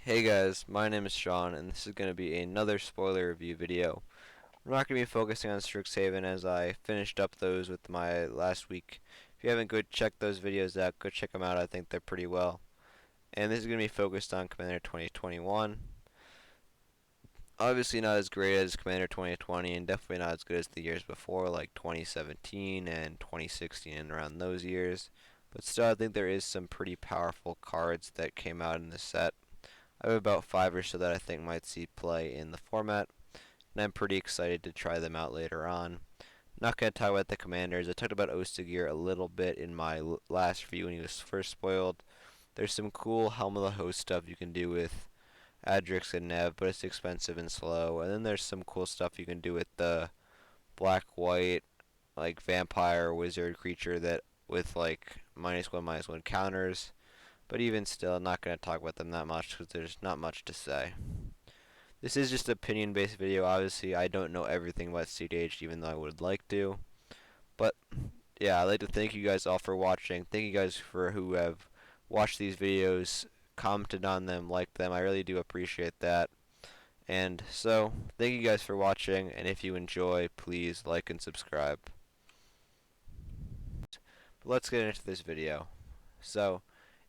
Hey guys, my name is Sean, and this is going to be another spoiler review video. I'm not going to be focusing on Strixhaven as I finished up those with my last week. If you haven't go check those videos out, go check them out. I think they're pretty well. And this is going to be focused on Commander 2021. Obviously not as great as Commander 2020, and definitely not as good as the years before, like 2017 and 2016 and around those years. But still, I think there is some pretty powerful cards that came out in this set. I have about 5 or so that I think might see play in the format, and I'm pretty excited to try them out later on. Not going to talk about the commanders. I talked about Ostagear a little bit in my last review when he was first spoiled. There's some cool Helm of the Host stuff you can do with Adrix and Nev, but it's expensive and slow. And then there's some cool stuff you can do with the black-white, like vampire wizard creature that with like -1/-1 counters. But even still, I'm not going to talk about them that much because there's not much to say. This is just an opinion-based video. Obviously, I don't know everything about cEDH, even though I would like to. But yeah, I'd like to thank you guys all for watching. Thank you guys for who have watched these videos, commented on them, liked them. I really do appreciate that. And so, thank you guys for watching, and if you enjoy, please like and subscribe. But let's get into this video. So,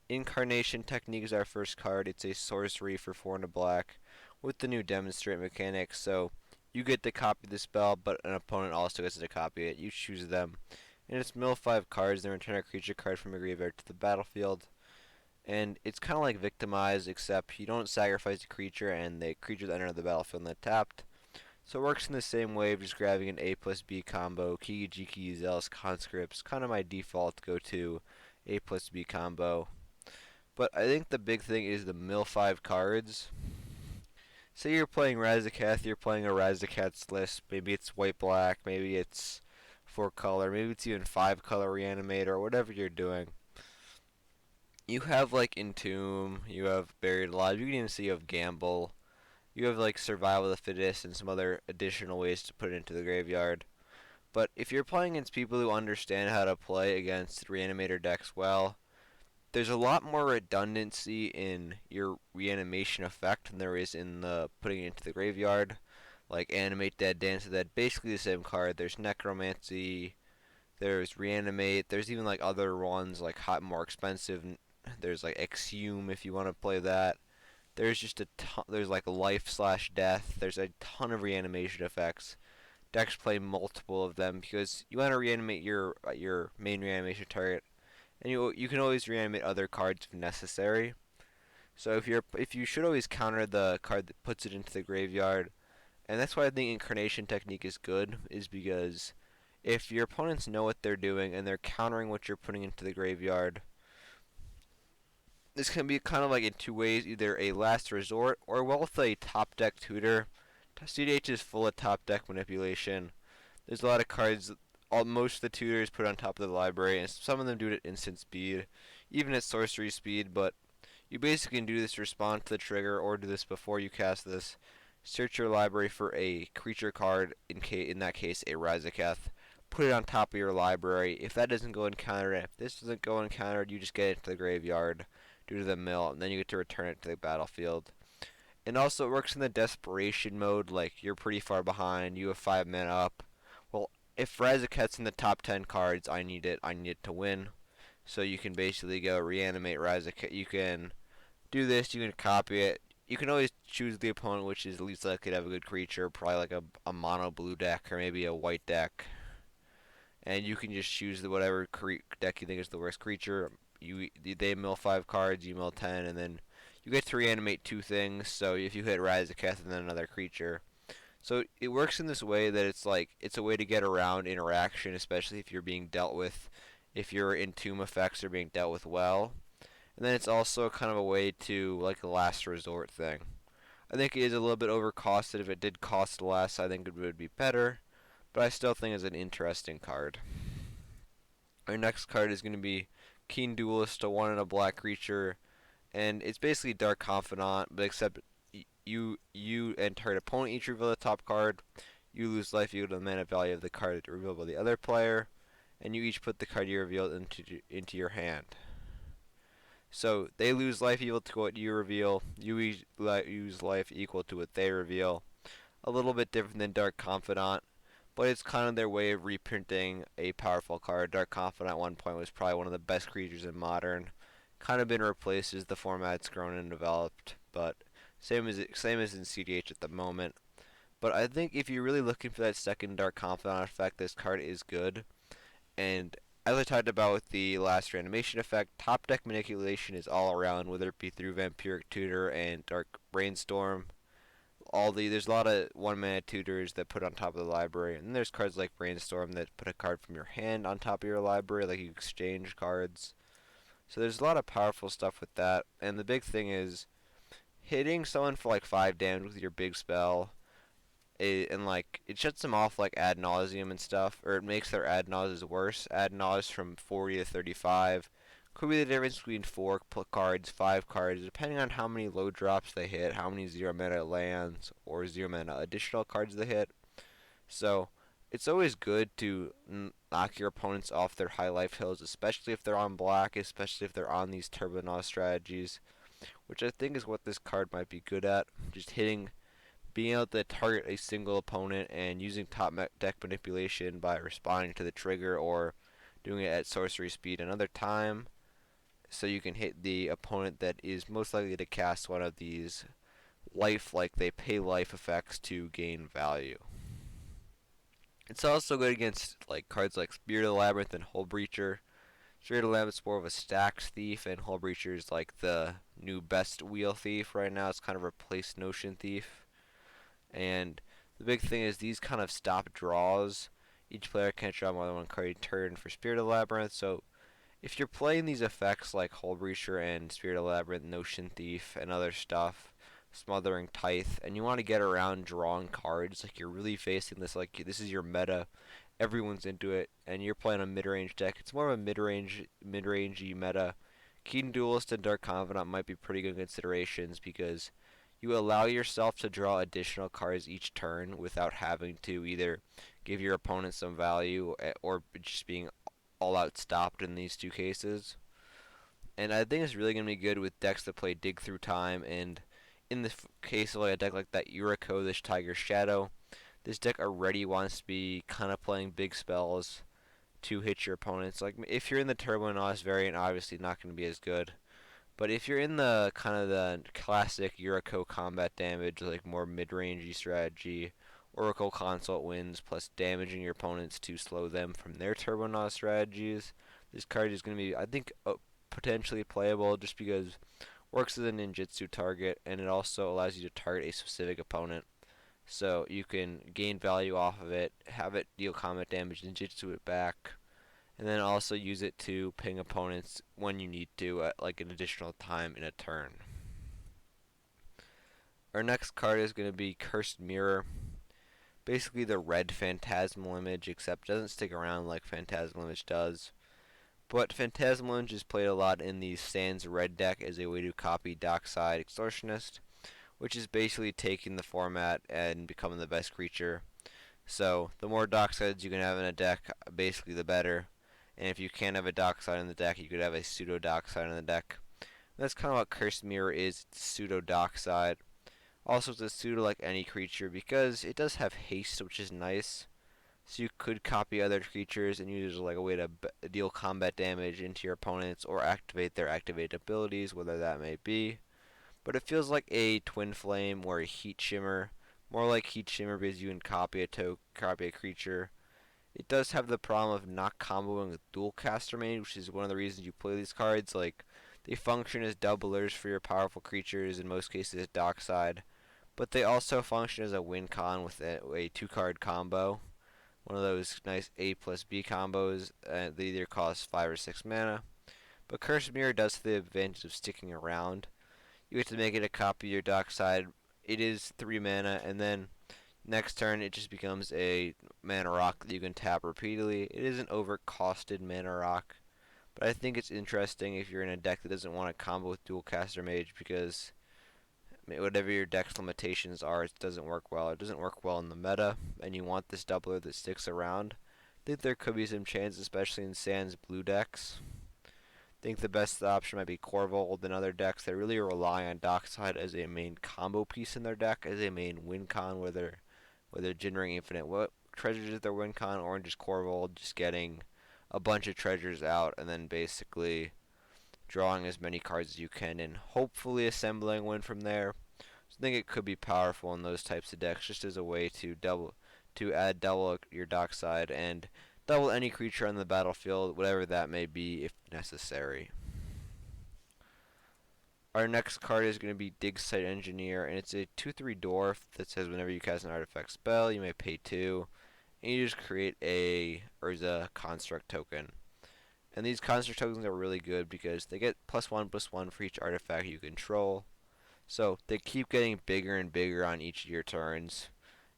Incarnation Technique is our first card. It's a sorcery for 4 and a black with the new demonstrate mechanic. So you get to copy the spell, but an opponent also gets to copy it. You choose them. And it's mill 5 cards, then return a creature card from your graveyard to the battlefield. And it's kind of like Victimize, except you don't sacrifice the creature, and the creatures enter the battlefield and they're tapped. So it works in the same way of just grabbing an A+B combo, Kiki, Zealous Conscripts, kind of my default go-to A+B combo. But I think the big thing is the mill 5 cards. Say you're playing Razakath, you're playing a Razakat's list. Maybe it's white-black, maybe it's 4-color, maybe it's even 5-color Reanimator, or whatever you're doing. You have like Entomb, you have Buried Alive, you can even see you have Gamble. You have like Survival of the Fittest and some other additional ways to put it into the graveyard. But if you're playing against people who understand how to play against Reanimator decks well, there's a lot more redundancy in your reanimation effect than there is in the putting it into the graveyard. Like Animate Dead, Dance Dead, basically the same card. There's Necromancy, there's Reanimate, there's even like other ones like more expensive. There's like Exhume if you want to play that. There's just a ton, there's like Life/Death. There's a ton of reanimation effects. Decks play multiple of them because you want to reanimate your main reanimation target, and you can always reanimate other cards if necessary. So if you should always counter the card that puts it into the graveyard, and that's why I think Incarnation Technique is good, is because if your opponents know what they're doing and they're countering what you're putting into the graveyard, this can be kind of like in two ways, either a last resort or well with a top deck tutor. cEDH is full of top deck manipulation. There's a lot of cards. Most of the tutors put on top of the library, and some of them do it at instant speed, even at sorcery speed. But you basically can do this to respond to the trigger, or do this before you cast this. Search your library for a creature card, in that case a Razakath. Put it on top of your library. If that doesn't go uncountered, if this doesn't go uncountered, you just get it to the graveyard due to the mill, and then you get to return it to the battlefield. And also it works in the desperation mode, like you're pretty far behind, you have 5 mana up. Well, if Razakat's in the top 10 cards, I need it to win. So you can basically go reanimate Razakat. You can do this, you can copy it. You can always choose the opponent which is least likely to have a good creature, probably like a mono blue deck or maybe a white deck. And you can just choose whatever deck you think is the worst creature. They mill 5 cards, you mill 10, and then you get to reanimate 2 things. So if you hit Razakath and then another creature, so it works in this way that it's a way to get around interaction, especially if you're being dealt with, if your Entomb effects are being dealt with well. And then it's also kind of a way to like a last resort thing. I think it is a little bit overcosted. If it did cost less, I think it would be better. But I still think it's an interesting card. Our next card is going to be Keen Duelist, a 1 and a black creature, and it's basically Dark Confidant, but except you and target opponent each reveal the top card. You lose life equal to the mana value of the card revealed by the other player, and you each put the card you revealed into your hand. So they lose life equal to what you reveal. You use life equal to what they reveal. A little bit different than Dark Confidant, but it's kind of their way of reprinting a powerful card. Dark Confidant at one point was probably one of the best creatures in Modern. Kind of been replaced as the format's grown and developed, but same as in cEDH at the moment. But I think if you're really looking for that second Dark Confidant effect, this card is good. And as I talked about with the last reanimation effect, top deck manipulation is all around, whether it be through Vampiric Tutor and Dark Brainstorm. There's a lot of 1 mana tutors that put on top of the library, and there's cards like Brainstorm that put a card from your hand on top of your library, like you exchange cards. So there's a lot of powerful stuff with that, and the big thing is hitting someone for like 5 damage with your big spell, and like it shuts them off like ad nauseum and stuff, or it makes their ad nauseas worse. Ad nauseas from 40 to 35 could be the difference between 4 cards, 5 cards, depending on how many low drops they hit, how many 0 mana lands or 0 mana additional cards they hit. So it's always good to knock your opponents off their high life hills, especially if they're on black, especially if they're on these Turbo strategies, which I think is what this card might be good at. Just being able to target a single opponent and using top deck manipulation by responding to the trigger or doing it at sorcery speed another time, so you can hit the opponent that is most likely to cast one of these they pay life effects to gain value. It's also good against like cards like Spirit of the Labyrinth and Hull Breacher. Spirit of the Labyrinth's more of a stacks thief, and Hull Breacher is like the new best wheel thief right now. It's kind of replaced Notion Thief. And the big thing is these kind of stop draws. Each player can't draw more than 1 card a turn for Spirit of the Labyrinth, so if you're playing these effects like Hull Breacher and Spirit of the Labyrinth, Notion Thief, and other stuff, Smothering Tithe, and you want to get around drawing cards, like you're really facing this, like this is your meta, everyone's into it, and you're playing a mid-range deck. It's more of a mid-rangey meta. Keen Duelist and Dark Confidant might be pretty good considerations because you allow yourself to draw additional cards each turn without having to either give your opponent some value or just being all out stopped in these 2 cases. And I think it's really going to be good with decks that play Dig Through Time, and in the case of like a deck like that Yuriko, this Tiger Shadow, this deck already wants to be kind of playing big spells to hit your opponents. Like if you're in the Turbo Nos variant, obviously not going to be as good. But if you're in the kind of the classic Yuriko combat damage, like more mid-rangey strategy, Oracle Consult wins plus damaging your opponents to slow them from their Turbo strategies, this card is going to be, I think, potentially playable just because it works as a ninjutsu target, and it also allows you to target a specific opponent. So you can gain value off of it, have it deal combat damage, ninjutsu it back, and then also use it to ping opponents when you need to at like an additional time in a turn. Our next card is going to be Cursed Mirror. Basically the red Phantasmal Image, except doesn't stick around like Phantasmal Image does. But Phantasmal Image is played a lot in the Sans red deck as a way to copy Dockside Extortionist, which is basically taking the format and becoming the best creature. So the more Docksides you can have in a deck, basically the better. And if you can't have a Dockside in the deck, you could have a pseudo Dockside in the deck. And that's kind of what Cursed Mirror is. It's pseudo Dockside. Also, it's a pseudo like any creature because it does have haste, which is nice. So you could copy other creatures and use it as like a way to deal combat damage into your opponents or activate their activated abilities, whatever that may be. But it feels like a Twin Flame or a Heat Shimmer. More like Heat Shimmer because you can copy a creature. It does have the problem of not comboing with Dual Caster Mage, which is one of the reasons you play these cards. Like, they function as doublers for your powerful creatures, in most cases Dockside. But they also function as a win con with a 2-card combo. One of those nice A plus B combos. They either cost 5 or 6 mana. But Cursed Mirror does have the advantage of sticking around. You get to make it a copy of your Dockside. It is 3 mana, and then next turn it just becomes a mana rock that you can tap repeatedly. It is an overcosted mana rock, but I think it's interesting if you're in a deck that doesn't want to combo with Dual Caster Mage because whatever your deck's limitations are, it doesn't work well. It doesn't work well in the meta, and you want this doubler that sticks around. I think there could be some chance, especially in Sans blue decks. think the best option might be Corvold and other decks that really rely on Dockside as a main combo piece in their deck, as a main win con, whether generating infinite what treasures is their win con, or just Corvold just getting a bunch of treasures out and then basically drawing as many cards as you can and hopefully assembling a win from there. So I think it could be powerful in those types of decks, just as a way to add double your Dockside and double any creature on the battlefield, whatever that may be, if necessary. Our next card is going to be Dig Site Engineer, and it's a 2/3 dwarf that says whenever you cast an artifact spell, you may pay 2, and you just create a Urza construct token. And these construct tokens are really good because they get +1/+1 for each artifact you control. So they keep getting bigger and bigger on each of your turns.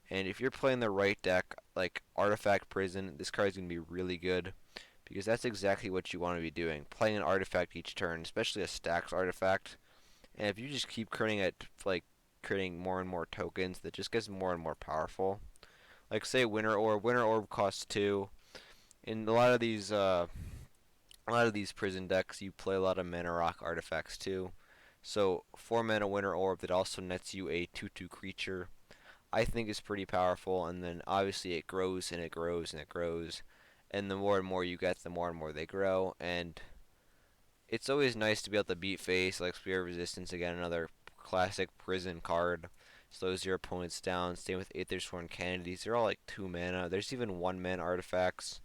And if you're playing the right deck, like Artifact Prison, this card is going to be really good because that's exactly what you want to be doing. Playing an artifact each turn, especially a stacks artifact. And if you just keep creating more and more tokens, that just gets more and more powerful. Like say Winter Orb costs 2. In a lot of these prison decks, you play a lot of mana rock artifacts too. So 4 mana Winter Orb that also nets you a 2/2 creature, I think is pretty powerful. And then obviously it grows and it grows and it grows, and the more and more you get, the more and more they grow. And it's always nice to be able to beat face like Spear of Resistance again, another classic prison card. Slows your opponents down. Same with Aethersworn Candy. They're all like 2 mana. There's even 1 mana artifacts.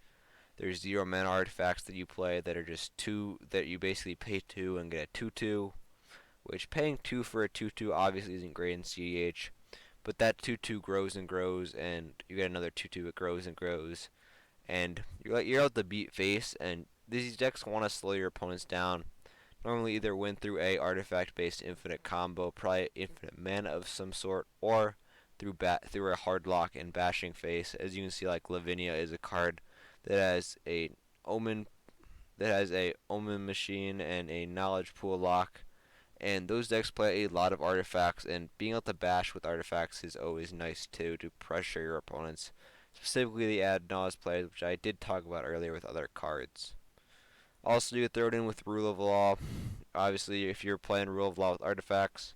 There's 0 mana artifacts that you play that are just 2, that you basically pay 2 and get a 2/2. Which paying 2 for a 2/2 obviously isn't great in cEDH. But that 2/2 grows and grows, and you get another 2/2, it grows and grows. And you're able to beat face, and these decks want to slow your opponents down. Normally either win through a artifact based infinite combo, probably infinite mana of some sort, or through a hard lock and bashing face. As you can see, like Lavinia is a card that has omen a omen machine and a knowledge pool lock. And those decks play a lot of artifacts, and being able to bash with artifacts is always nice too, to pressure your opponents. Specifically the ad nausea plays, which I did talk about earlier with other cards. Also, you throw it in with Rule of Law. Obviously, if you're playing Rule of Law with artifacts,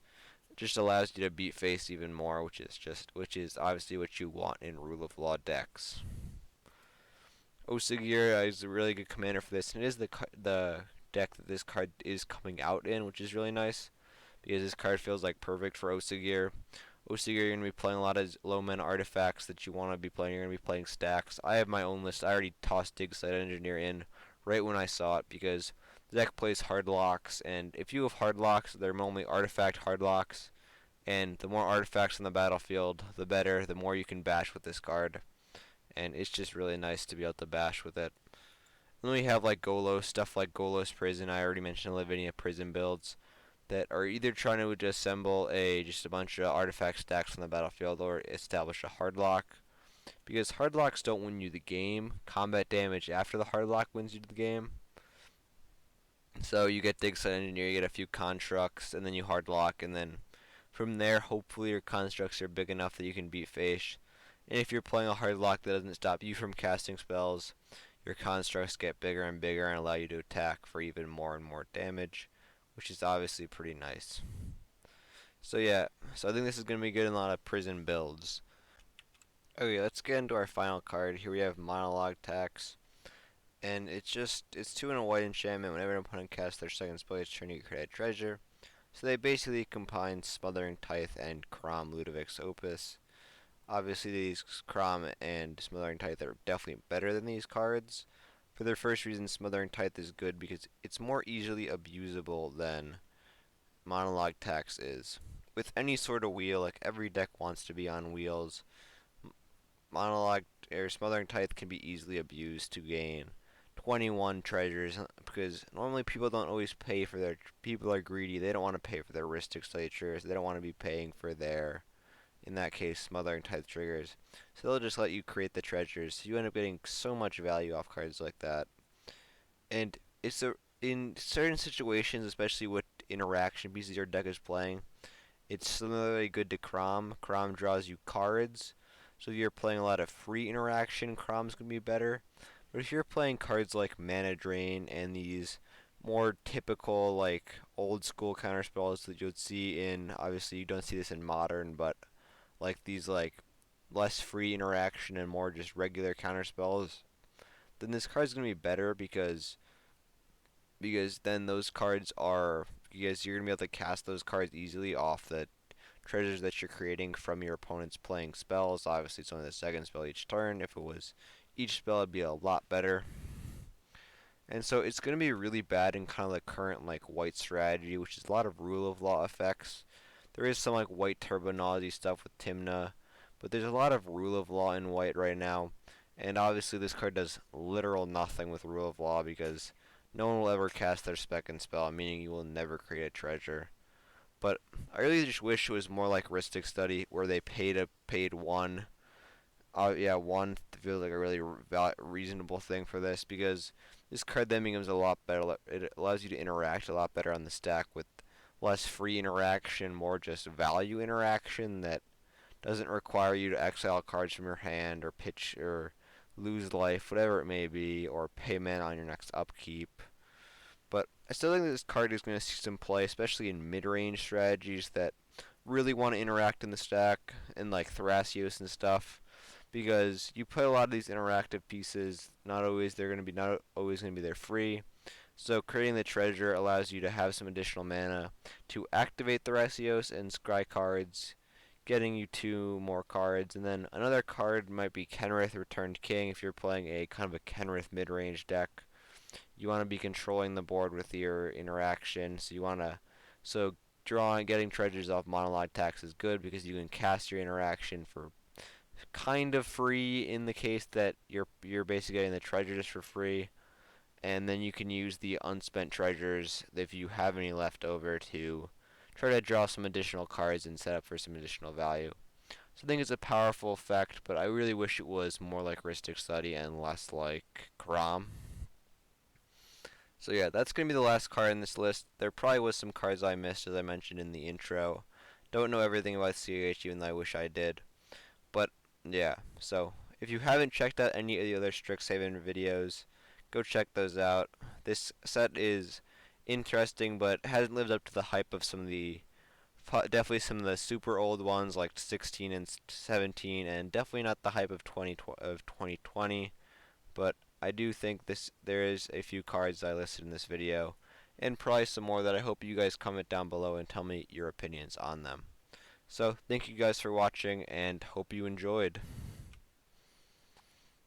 it just allows you to beat face even more, which is obviously what you want in Rule of Law decks. Osigir is a really good commander for this, and it is the deck that this card is coming out in, which is really nice because this card feels like perfect for Osigir. Osigir, you're going to be playing a lot of low mana artifacts that you want to be playing. You're going to be playing stacks. I have my own list. I already tossed Dig Site Engineer in right when I saw it because the deck plays hard locks, and if you have hard locks, they're normally artifact hard locks, and the more artifacts on the battlefield, the better, the more you can bash with this card. And it's just really nice to be able to bash with it. And then we have like Golos, stuff like Golos Prison. I already mentioned Lavinia Prison builds that are either trying to assemble just a bunch of artifact stacks on the battlefield or establish a hard lock. Because hard locks don't win you the game. Combat damage after the hard lock wins you the game. So you get Dig Site Engineer, you get a few constructs, and then you hard lock, and then from there, hopefully your constructs are big enough that you can beat face. And if you're playing a hard lock that doesn't stop you from casting spells, your constructs get bigger and bigger and allow you to attack for even more and more damage, which is obviously pretty nice. So yeah, so I think this is going to be good in a lot of prison builds. Okay, let's get into our final card. Here we have Monologue Attacks. And it's 2 and a white enchantment. Whenever an opponent casts their second spell each turn, you create a treasure. So they basically combine Smothering Tithe and Crom Ludovic's Opus. Obviously, these Crom and Smothering Tithe are definitely better than these cards. For their first reason, Smothering Tithe is good because it's more easily abusable than Monologue Tax is. With any sort of wheel, like every deck wants to be on wheels, Monologue or Smothering Tithe can be easily abused to gain 21 treasures because normally people don't always pay for their. People are greedy. They don't want to pay for their Rhystic Slatures. They don't want to be paying for their, in that case, Smothering Tithe triggers. So they'll just let you create the treasures. So you end up getting so much value off cards like that. And in certain situations, especially with interaction pieces your deck is playing, it's similarly good to Crom. Crom draws you cards. So if you're playing a lot of free interaction, Crom's going to be better. But if you're playing cards like Mana Drain and these more typical like old school counterspells that you would see in, obviously you don't see this in modern, but like these like less free interaction and more just regular counterspells, then this card's gonna be better because then those cards are because you're gonna be able to cast those cards easily off the treasures that you're creating from your opponent's playing spells. Obviously, it's only the second spell each turn. If it was each spell, it'd be a lot better. And so it's going to be really bad in kind of the current like white strategy, which is a lot of rule of law effects. There is some like white Turbonazi stuff with Timna, but there's a lot of rule of law in white right now. And obviously this card does literal nothing with rule of law because no one will ever cast their second spell, meaning you will never create a treasure. But I really just wish it was more like Ristic Study, where they paid one. Yeah, one feels like a really reasonable thing for this because this card then becomes a lot better. It allows you to interact a lot better on the stack with less free interaction, more just value interaction that doesn't require you to exile cards from your hand or pitch or lose life, whatever it may be, or pay mana on your next upkeep. But I still think that this card is going to see some play, especially in mid-range strategies that really want to interact in the stack, and like Thrasios and stuff, because you put a lot of these interactive pieces. Not always going to be there free. So creating the treasure allows you to have some additional mana to activate Thrasios and scry cards, getting you two more cards, and then another card might be Kenrith Returned King if you're playing a kind of a Kenrith mid-range deck. You want to be controlling the board with your interaction, so drawing getting treasures off Monologue Attacks is good because you can cast your interaction for kind of free in the case that you're basically getting the treasure just for free, and then you can use the unspent treasures if you have any left over to try to draw some additional cards and set up for some additional value. So I think it's a powerful effect, but I really wish it was more like Ristic Study and less like Grom. So yeah, that's going to be the last card in this list. There probably was some cards I missed, as I mentioned in the intro. Don't know everything about cEDH, even though I wish I did. But yeah, so if you haven't checked out any of the other Strixhaven videos, go check those out. This set is interesting, but hasn't lived up to the hype of definitely some of the super old ones like 16 and 17, and definitely not the hype of 2020. But I do think there is a few cards I listed in this video, and probably some more that I hope you guys comment down below and tell me your opinions on them. So thank you guys for watching, and hope you enjoyed.